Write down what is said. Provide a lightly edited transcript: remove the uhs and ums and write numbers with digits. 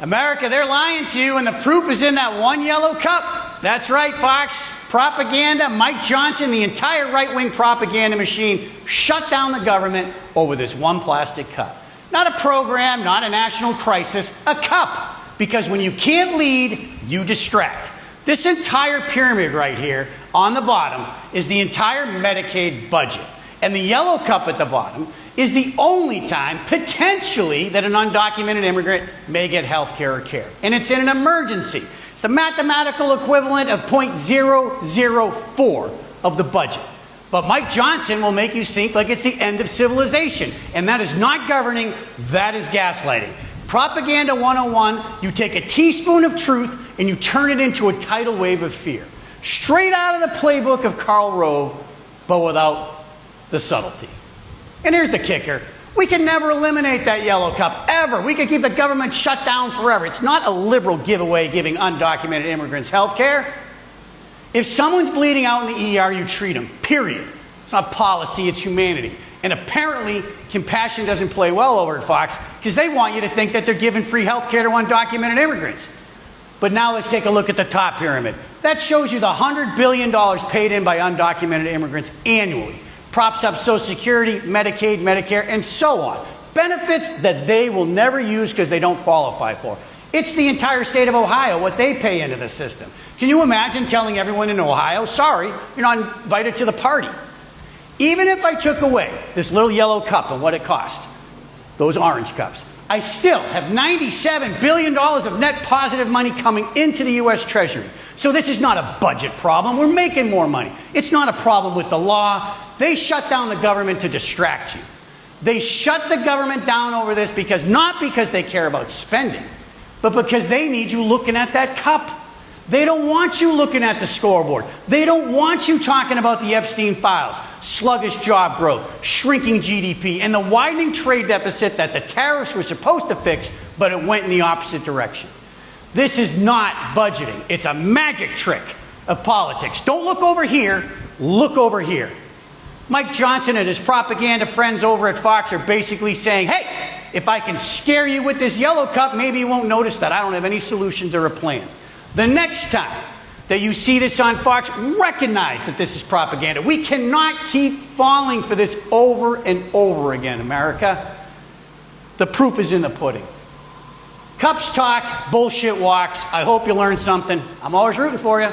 America, they're lying to you, and the proof is in that one yellow cup. That's right, Fox. Propaganda. Mike Johnson, the entire right-wing propaganda machine, shut down the government over this one plastic cup. Not a program, not a national crisis, a cup. Because when you can't lead, you distract. This entire pyramid right here on the bottom is the entire Medicaid budget. And the yellow cup at the bottom is the only time, potentially, that an undocumented immigrant may get health care or care. And it's in an emergency. It's the mathematical equivalent of 0.004 of the budget. But Mike Johnson will make you think like it's the end of civilization. And that is not governing, that is gaslighting. Propaganda 101, you take a teaspoon of truth and you turn it into a tidal wave of fear. Straight out of the playbook of Karl Rove, but without the subtlety. And here's the kicker. We can never eliminate that yellow cup, ever. We could keep the government shut down forever. It's not a liberal giveaway giving undocumented immigrants health care. If someone's bleeding out in the ER, you treat them, period. It's not policy, it's humanity. And apparently, compassion doesn't play well over at Fox because they want you to think that they're giving free health care to undocumented immigrants. But now let's take a look at the top pyramid. That shows you the $100 billion paid in by undocumented immigrants annually. Props up Social Security, Medicaid, Medicare, and so on. Benefits that they will never use because they don't qualify for. It's the entire state of Ohio, what they pay into the system. Can you imagine telling everyone in Ohio, sorry, you're not invited to the party? Even if I took away this little yellow cup and what it cost, those orange cups, I still have $97 billion of net positive money coming into the U.S. Treasury. So this is not a budget problem. We're making more money. It's not a problem with the law. They shut down the government to distract you. They shut the government down over this not because they care about spending, but because they need you looking at that cup. They don't want you looking at the scoreboard. They don't want you talking about the Epstein files, sluggish job growth, shrinking GDP, and the widening trade deficit that the tariffs were supposed to fix, but it went in the opposite direction. This is not budgeting. It's a magic trick of politics. Don't look over here, look over here. Mike Johnson and his propaganda friends over at Fox are basically saying, hey, if I can scare you with this yellow cup, maybe you won't notice that I don't have any solutions or a plan. The next time that you see this on Fox, recognize that this is propaganda. We cannot keep falling for this over and over again, America. The proof is in the pudding. Cups talk, bullshit walks. I hope you learned something. I'm always rooting for you.